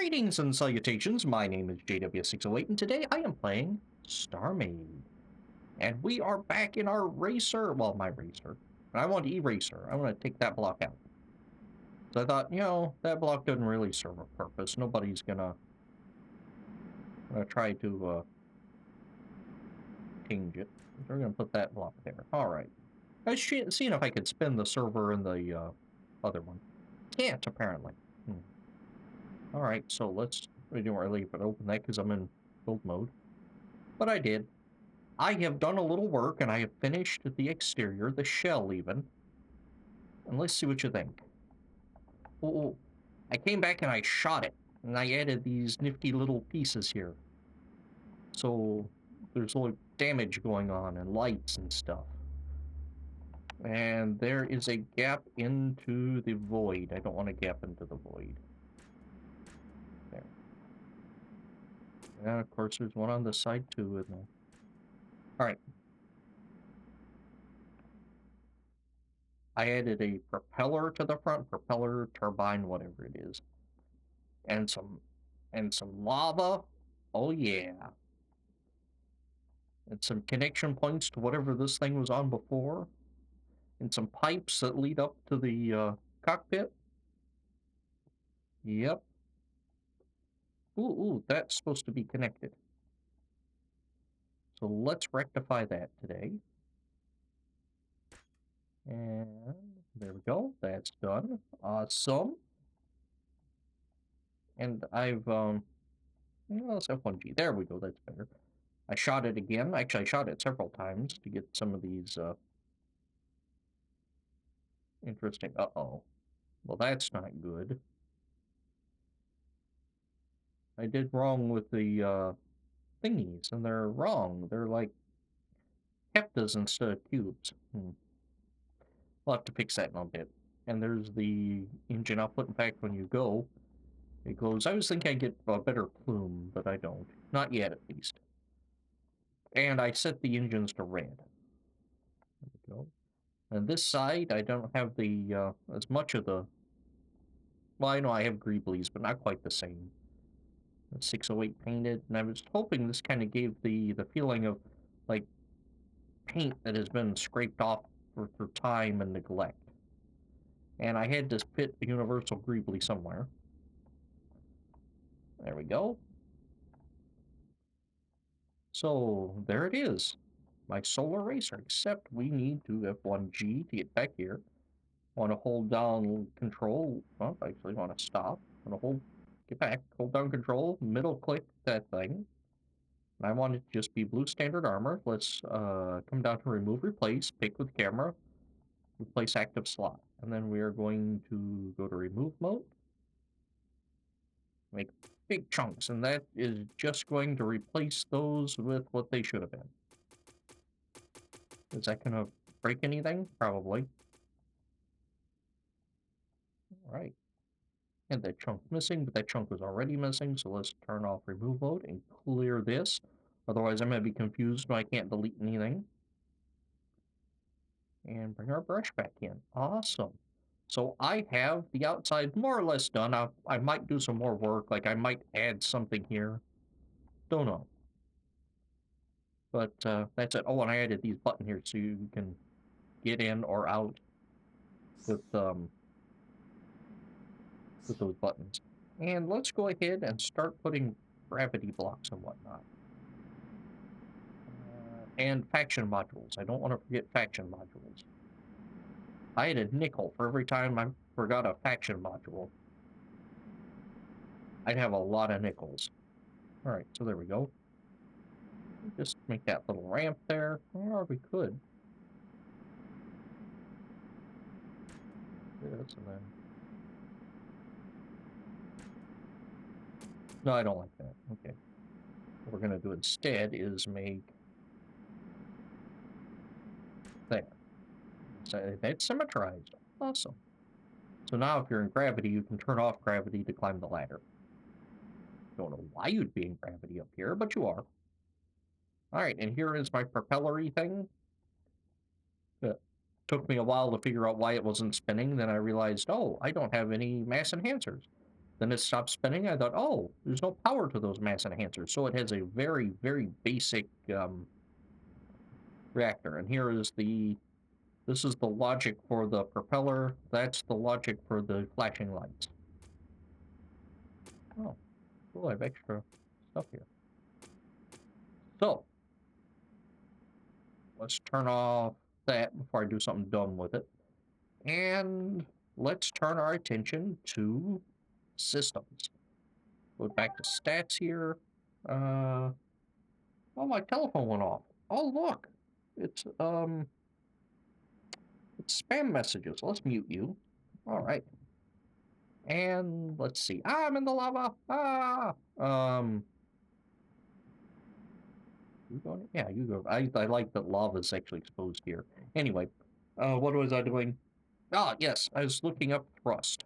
Greetings and salutations, my name is JW608 and today I am playing StarMade. And we are back in our racer, well, my racer. I want eraser, I want to take that block out. So I thought, that block doesn't really serve a purpose. Nobody's gonna try to change it. We're gonna put that block there. Alright. I was seeing if I could spin the server in the other one. Can't, apparently. Alright, so we didn't really leave it open that because I'm in build mode. But I did. I have done a little work and I have finished the exterior, the shell even. And let's see what you think. Oh, I came back and I shot it. And I added these nifty little pieces here. So there's a little damage going on and lights and stuff. And there is a gap into the void. I don't want a gap into the void. There. And of course there's one on the side too, isn't there? Alright. I added a propeller to the front, propeller, turbine, whatever it is. And some lava. Oh yeah. And some connection points to whatever this thing was on before. And some pipes that lead up to the cockpit. Yep. Ooh, that's supposed to be connected. So let's rectify that today. And there we go. That's done. Awesome. And I've, let's F1G. There we go. That's better. I shot it again. Actually, I shot it several times to get some of these, interesting. Uh-oh. Well, that's not good. I did wrong with the, thingies, and they're wrong. They're like heptas instead of cubes. We'll have to fix that in a bit. And there's the engine output. In fact, when you go, it goes... I was thinking I'd get a better plume, but I don't. Not yet, at least. And I set the engines to red. There we go. And this side, I don't have the, as much of the... Well, I know I have Greeblies, but not quite the same. 608 painted, and I was hoping this kind of gave the feeling of, like, paint that has been scraped off for time and neglect. And I had to fit the Universal Greebly somewhere. There we go. So, there it is. My Solar Racer, except we need to F1G to get back here. Want to hold down control. Well, I actually want to stop. Want to get back, hold down control, middle click that thing. And I want it to just be blue standard armor. Let's come down to remove, replace, pick with camera, replace active slot. And then we are going to go to remove mode. Make big chunks, and that is just going to replace those with what they should have been. Is that going to break anything? Probably. Alright. And that chunk missing, but that chunk was already missing, so let's turn off remove mode and clear this. Otherwise I'm going to be confused when I can't delete anything. And bring our brush back in. Awesome. So I have the outside more or less done. I might do some more work, like I might add something here. Don't know. But that's it. Oh, and I added these buttons here so you can get in or out with those buttons. And let's go ahead and start putting gravity blocks and whatnot. And faction modules. I don't want to forget faction modules. I had a nickel for every time I forgot a faction module. I'd have a lot of nickels. Alright, so there we go. Just make that little ramp there. Or we could. This and then... No, I don't like that. Okay. What we're going to do instead is make... there. So that's symmetrized. Awesome. So now if you're in gravity, you can turn off gravity to climb the ladder. Don't know why you'd be in gravity up here, but you are. Alright, and here is my propellery thing. It took me a while to figure out why it wasn't spinning. Then I realized, oh, I don't have any mass enhancers. Then it stopped spinning. I thought, oh, there's no power to those mass enhancers. So it has a very, very basic reactor. And this is the logic for the propeller. That's the logic for the flashing lights. Oh, cool, I have extra stuff here. So, let's turn off that before I do something dumb with it. And let's turn our attention to systems. Go back to stats here. Oh, my telephone went off. Oh, look. It's spam messages. Let's mute you. All right. And let's see. Ah, I'm in the lava. Ah. You going? Yeah, you go. I like that lava is actually exposed here. Anyway, what was I doing? Ah, yes, I was looking up thrust.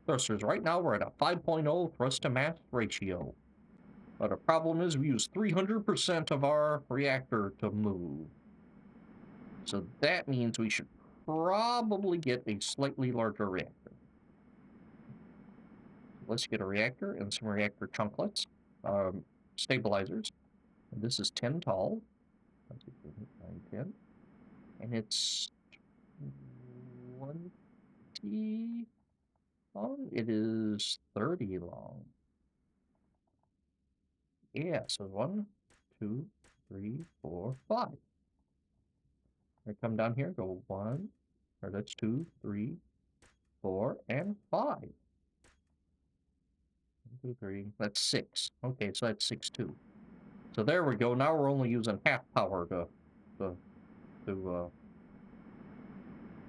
Thrusters. Right now we're at a 5.0 thrust to mass ratio. But the problem is we use 300% of our reactor to move. So that means we should probably get a slightly larger reactor. Let's get a reactor and some reactor chunklets, stabilizers. And this is 10 tall. 9, 10. And it's 20 long. It is 30 long. Yeah, so 1, 2, 3, 4, 5. I come down here, go 1, or that's 2, 3, 4, and 5. 1, 2, 3, that's 6. Okay, so that's 6, 2. So there we go. Now we're only using half power to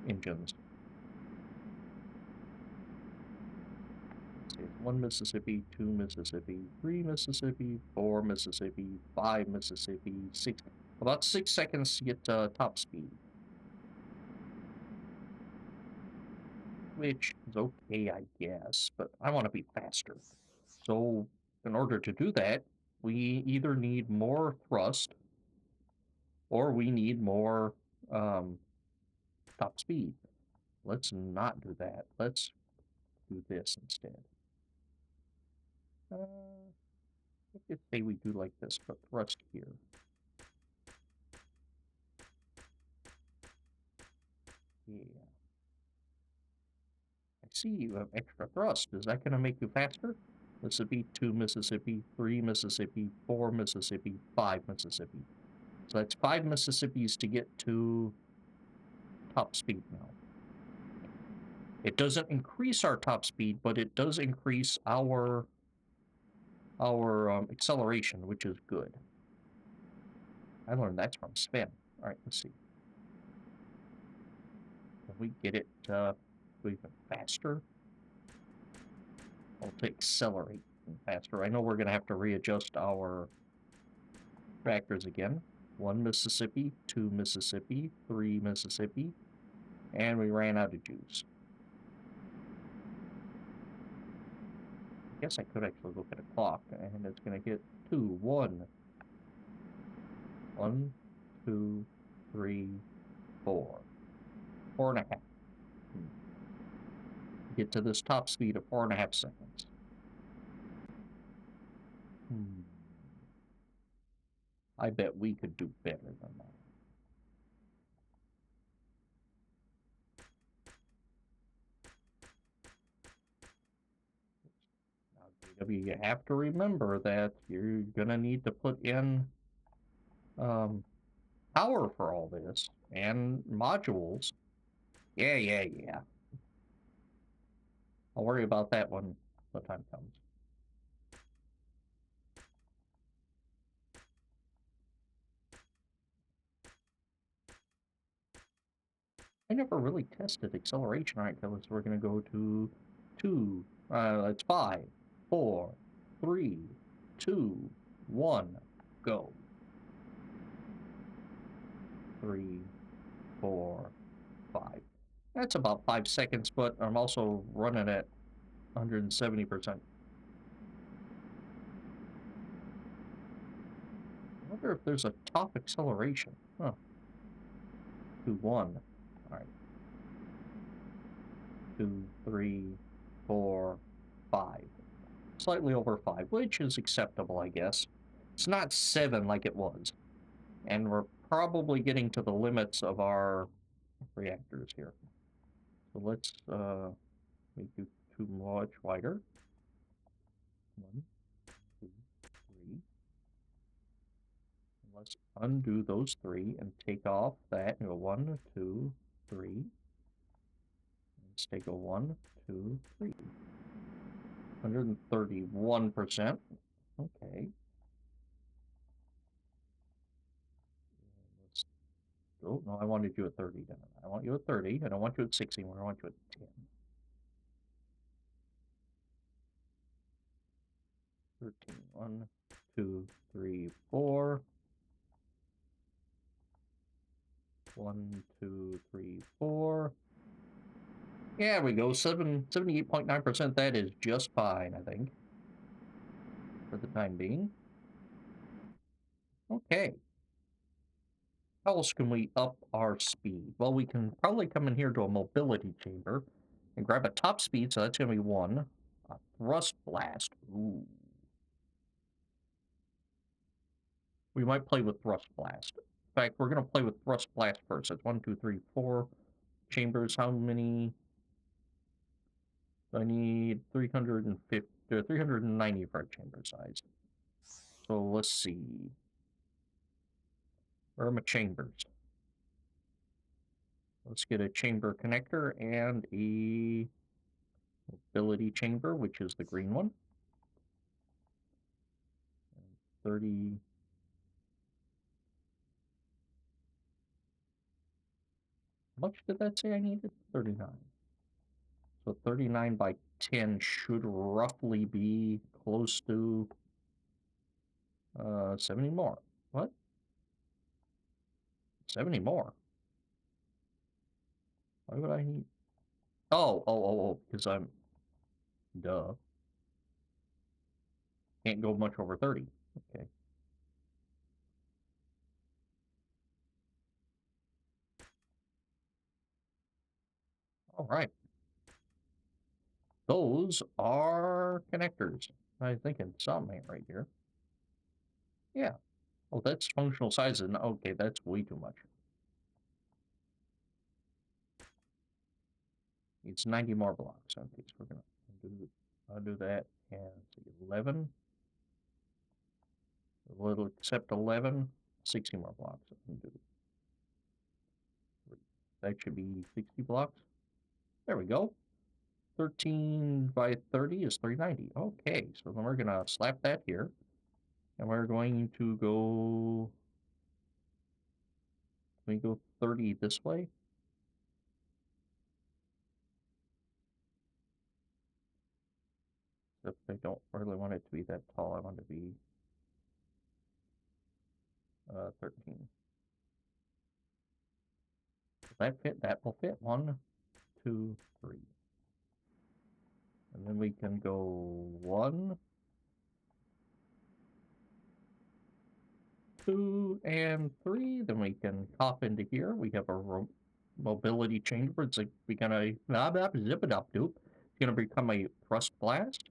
engines. Let's see, 1 Mississippi, 2 Mississippi, 3 Mississippi, 4 Mississippi, 5 Mississippi, 6. About 6 seconds to get top speed. Which is okay, I guess, but I want to be faster. So in order to do that, we either need more thrust or we need more top speed. Let's not do that. Let's do this instead. I could say we do like this, but thrust here. Yeah. I see you have extra thrust. Is that going to make you faster? This would be 2 Mississippi, 3 Mississippi, 4 Mississippi, 5 Mississippi. So that's 5 Mississippis to get to top speed now. It doesn't increase our top speed, but it does increase our acceleration, which is good. I learned that's from Spam. All right, let's see. Can we get it even faster? I'll to accelerate faster. I know we're going to have to readjust our factors again. 1 Mississippi, 2 Mississippi, 3 Mississippi, and we ran out of juice. I guess I could actually look at a clock, and it's going to hit 2, 1. 1, 2, 3, 4. 4.5. Get to this top speed of 4.5 seconds. I bet we could do better than that. Now, JW, you have to remember that you're gonna need to put in power for all this and modules. Yeah. I'll worry about that when the time comes. I never really tested acceleration. All right, so we're gonna go to 2. It's 5, 4, 3, 2, 1, go. 3, 4, 5. That's about 5 seconds, but I'm also running at 170%. I wonder if there's a top acceleration. Huh. 2, 1. All right. 2, 3, 4, 5. Slightly over 5, which is acceptable, I guess. It's not 7 like it was. And we're probably getting to the limits of our reactors here. So let's make you 2 much wider. 1, 2, 3. And let's undo those 3 and take off that and go 1, 2, 3. Let's take a 1, 2, 3. 131%. Okay. Let's, oh, no, I wanted you at 30. I want you at 30. I don't want you at 60 anymore. I want you at 10. 13. 1, 2, 3, 4. 1, 2, 3, 4. Yeah, we go. 78.9%. That is just fine, I think. For the time being. Okay. How else can we up our speed? Well, we can probably come in here to a mobility chamber and grab a top speed, so that's going to be 1. A thrust blast. Ooh. We might play with thrust blast. In fact, we're going to play with thrust blast first. That's 1, 2, 3, 4 chambers. How many? I need 350, 390 for our chamber size. So let's see. Where are my chambers? Let's get a chamber connector and a mobility chamber, which is the green one. 30. How much did that say I needed? 39. So 39 by 10 should roughly be close to 70 more. What? 70 more? Why would I need? Oh, because I'm... Duh. Can't go much over 30. Okay. All right. Those are connectors. I'm thinking something right here. Yeah. Oh, that's functional sizes. Okay, that's way too much. It's 90 more blocks. Okay, so we're gonna do that. And 11. We'll accept 11. 60 more blocks. That should be 60 blocks. There we go. 13 by 30 is 390. Okay, so then we're gonna slap that here. And we're going to go... Can we go 30 this way? Except I don't really want it to be that tall. I want it to be 13. Does that fit? That will fit. 1, 2, 3. And then we can go 1, 2, and 3. Then we can hop into here. We have a mobility chamber. It's like we gonna zip it up, dude. It's gonna become a thrust blast.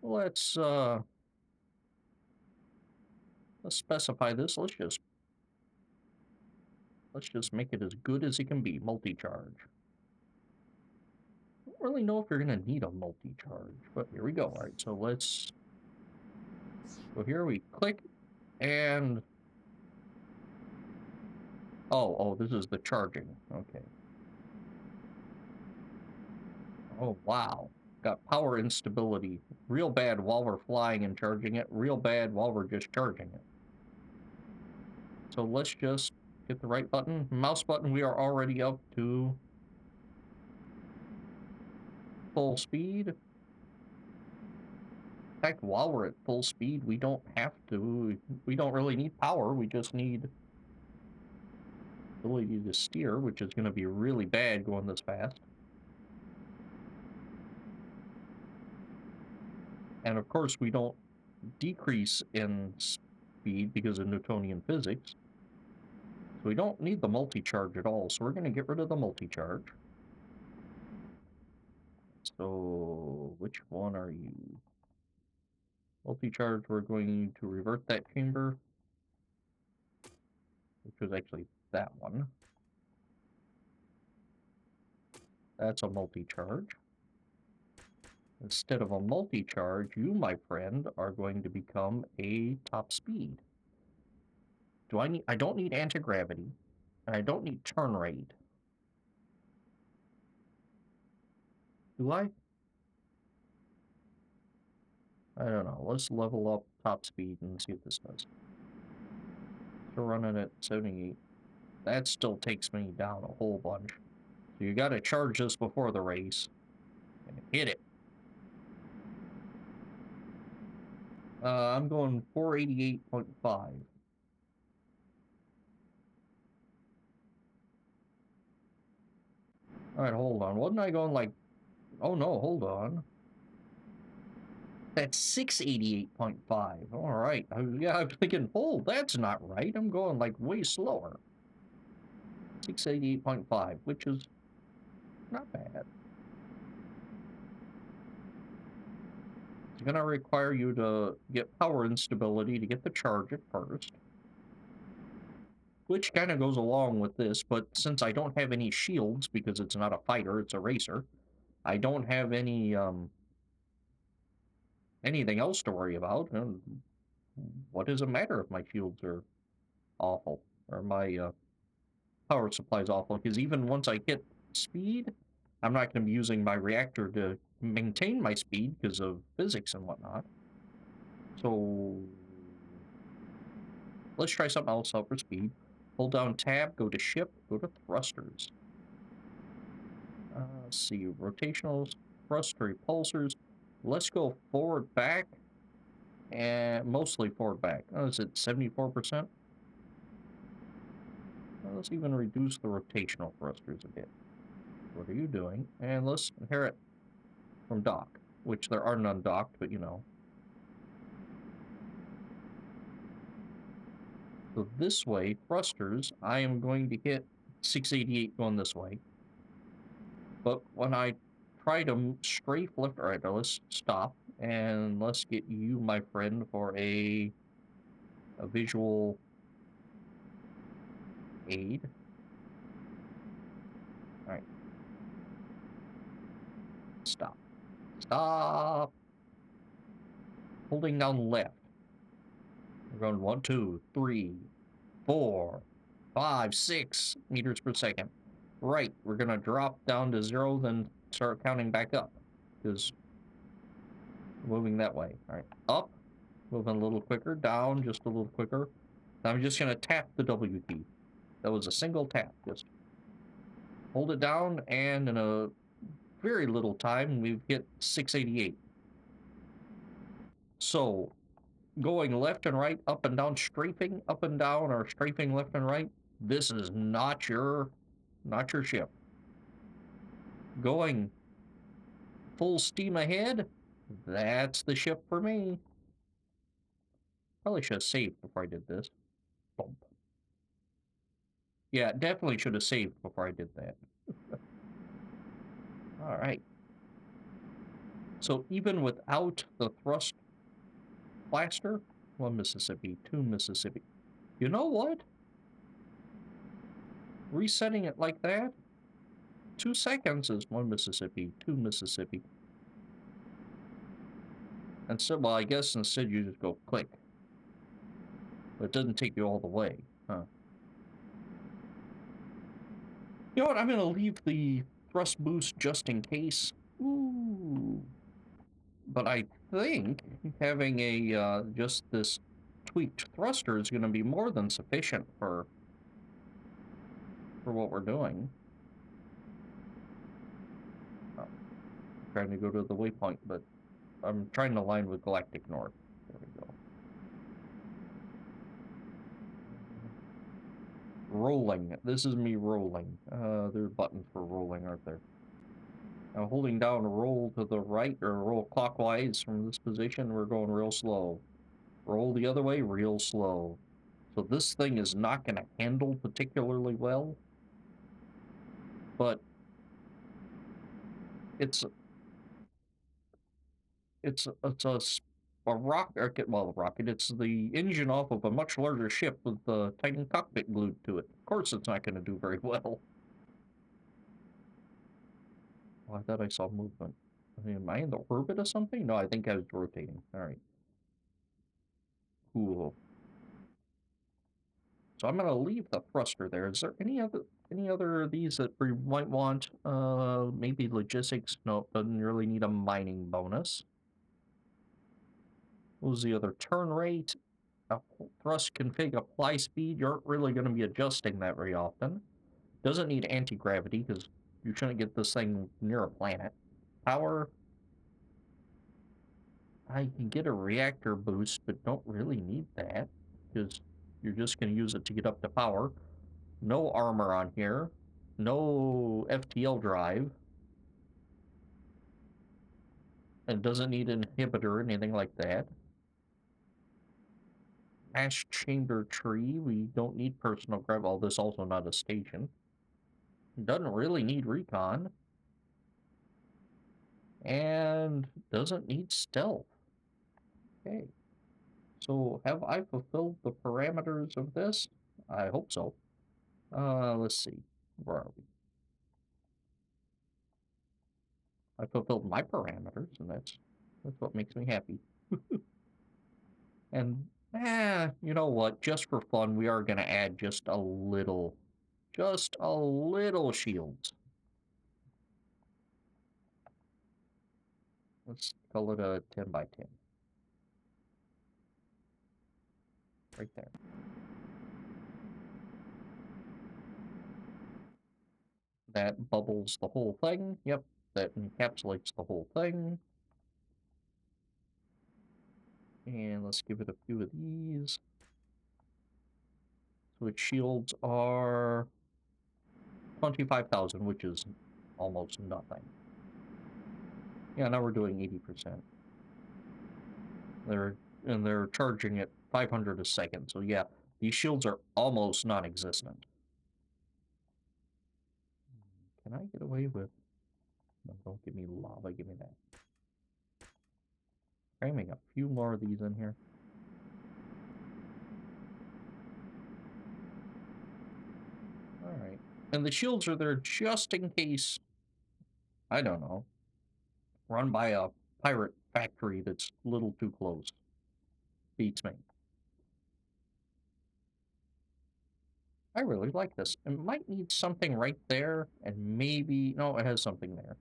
Let's specify this. Let's just make it as good as it can be. Multi-charge. Don't really know if you're gonna need a multi-charge, but here we go. All right, so let's go here. We click and oh, this is the charging. Okay. Oh wow, got power instability. Real bad while we're flying and charging it. Real bad while we're just charging it. So let's just hit the right button. Mouse button. We are already up to full speed. In fact, while we're at full speed, we don't have to, we don't really need power, we just need ability to steer, which is going to be really bad going this fast. And of course, we don't decrease in speed because of Newtonian physics. So we don't need the multi-charge at all, so we're going to get rid of the multi-charge. So which one are you? Multi-charge, we're going to revert that chamber, which was actually that one. That's a multi-charge. Instead of a multi-charge, you, my friend, are going to become a top speed. I don't need anti-gravity, and I don't need turn rate. Do I? I don't know. Let's level up top speed and see what this does. So running at 78. That still takes me down a whole bunch. So you gotta charge this before the race. And hit it. I'm going 488.5. Alright, hold on. Wasn't I going like... Oh no, hold on. That's 688.5. Alright. Yeah, I'm thinking, oh, that's not right. I'm going like way slower. 688.5, which is not bad. It's gonna require you to get power instability to get the charge at first. Which kind of goes along with this, but since I don't have any shields, because it's not a fighter, it's a racer, I don't have any, anything else to worry about. What does it matter if my shields are awful, or my, power supply is awful? Because even once I hit speed, I'm not going to be using my reactor to maintain my speed because of physics and whatnot. So let's try something else out for speed. Hold down tab, go to ship, go to thrusters. Let's see, rotationals, thrust repulsors. Let's go forward back, and mostly forward back. Oh, is it 74%? Well, let's even reduce the rotational thrusters a bit. What are you doing? And let's inherit from dock, which there are none docked, but you know. So this way, thrusters, I am going to hit 688 going this way. But when I try to strafe left, all right, now let's stop and let's get you, my friend, for a visual aid. All right. Stop. Stop. Holding down left. We're going 1, 2, 3, 4, 5, 6 meters per second. Right, we're gonna drop down to 0, then start counting back up. Because moving that way. All right, up, moving a little quicker, down just a little quicker. I'm just gonna tap the W key. That was a single tap. Just hold it down, and in a very little time, we've hit 688. So going left and right, up and down, strafing up and down, or strafing left and right, this is not your ship. Going full steam ahead, that's the ship for me. Probably should have saved before I did this. Bump. Yeah, definitely should have saved before I did that. All right. So even without the thrust blaster, 1 Mississippi, 2 Mississippi. You know what? Resetting it like that, 2 seconds is 1 Mississippi, 2 Mississippi. And so, well, I guess instead you just go click. But it doesn't take you all the way, huh? You know what? I'm gonna leave the thrust boost just in case. Ooh. But I think having a just this tweaked thruster is going to be more than sufficient for what we're doing. Oh, I'm trying to go to the waypoint, but I'm trying to align with Galactic North. There we go. Rolling. This is me rolling. There are buttons for rolling, aren't there? Now holding down roll to the right or roll clockwise from this position, we're going real slow. Roll the other way, real slow. So this thing is not going to handle particularly well, but it's It's a rocket, well, a rocket. It's the engine off of a much larger ship with the tiny cockpit glued to it. Of course, it's not going to do very well. Oh, I thought I saw movement. I mean, am I in the orbit or something? No, I think I was rotating. All right, cool. So I'm gonna leave the thruster there. Is there any other of these that we might want? Maybe logistics. No, doesn't really need a mining bonus. What was the other? Turn rate, thrust config, apply speed. You aren't really going to be adjusting that very often. Doesn't need anti-gravity because you shouldn't get this thing near a planet. Power, I can get a reactor boost, but don't really need that because you're just going to use it to get up to power. No armor on here. No FTL drive. It doesn't need an inhibitor or anything like that. Ash chamber tree. We don't need personal grav. Oh, this also not a station. Doesn't really need recon. And doesn't need stealth. Okay. So have I fulfilled the parameters of this? I hope so. Let's see. Where are we? I fulfilled my parameters, and that's what makes me happy. And you know what? Just for fun, we are gonna add just a little shields. Let's call it a 10 by 10. Right there. That bubbles the whole thing. Yep, that encapsulates the whole thing. And let's give it a few of these. So its shields are 25,000, which is almost nothing. Yeah, now we're doing 80%. They're charging at 500 a second. So yeah, these shields are almost non-existent. Can I get away with? No, don't give me lava. Give me that. Cramming a few more of these in here. All right. And the shields are there just in case, I don't know, run by a pirate factory that's a little too close. Beats me. I really like this. It might need something right there, and maybe... No, it has something there.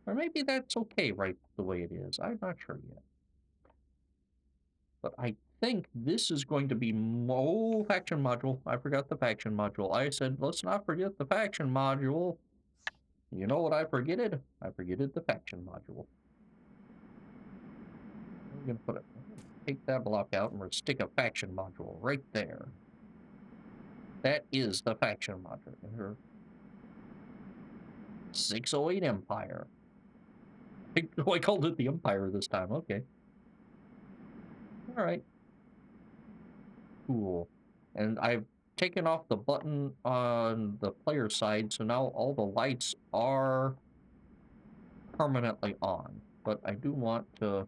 Or maybe that's okay right the way it is. I'm not sure yet. But I think this is going to be... Oh, faction module. I forgot the faction module. I said, let's not forget the faction module. You know what I forgetted? I forgetted the faction module. I'm going to take that block out and we're stick a faction module right there. That is the faction module. 608 Empire. I called it the Empire this time. Okay. All right. Cool. And I've taken off the button on the player side, so now all the lights are permanently on. But I do want to,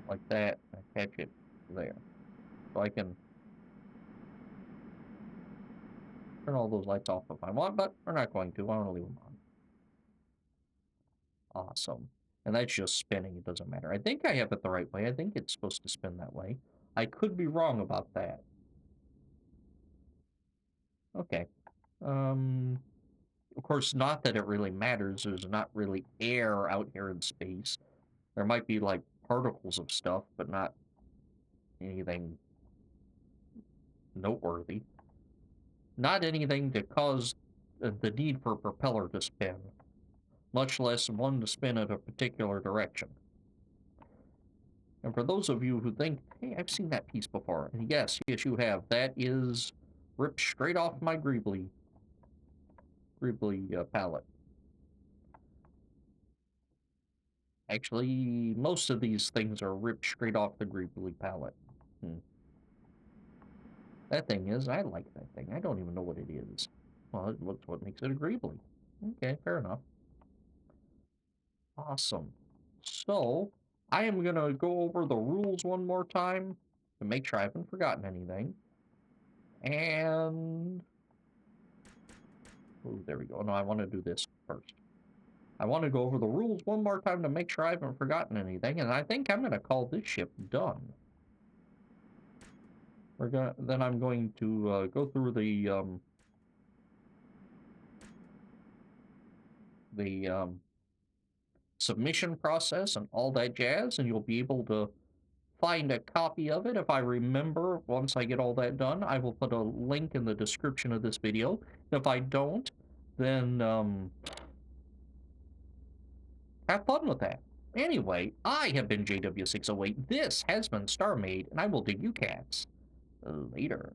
like that, attach it there. So I can turn all those lights off if I want, but we're not going to. I want to leave them on. Awesome. And that's just spinning. It doesn't matter. I think I have it the right way. I think it's supposed to spin that way. I could be wrong about that. Okay. Of course, not that it really matters. There's not really air out here in space. There might be, like, particles of stuff, but not anything noteworthy. Not anything to cause the need for a propeller to spin, much less one to spin in a particular direction. And for those of you who think, hey, I've seen that piece before, and yes, you have. That is ripped straight off my Greebly palette. Actually, most of these things are ripped straight off the Greebly palette. That thing is, I like that thing. I don't even know what it is. Well, what's what makes it a Greebly. Okay, fair enough. Awesome. So, I am gonna go over the rules one more time to make sure I haven't forgotten anything. And... oh, there we go. No, I want to do this first. I want to go over the rules one more time to make sure I haven't forgotten anything, and I think I'm gonna call this ship done. Then I'm going to go through the submission process and all that jazz, and you'll be able to find a copy of it if I remember. Once I get all that done, I will put a link in the description of this video. If I don't, then have fun with that. Anyway, I have been JW608. This has been StarMade, and I will dig you cats later.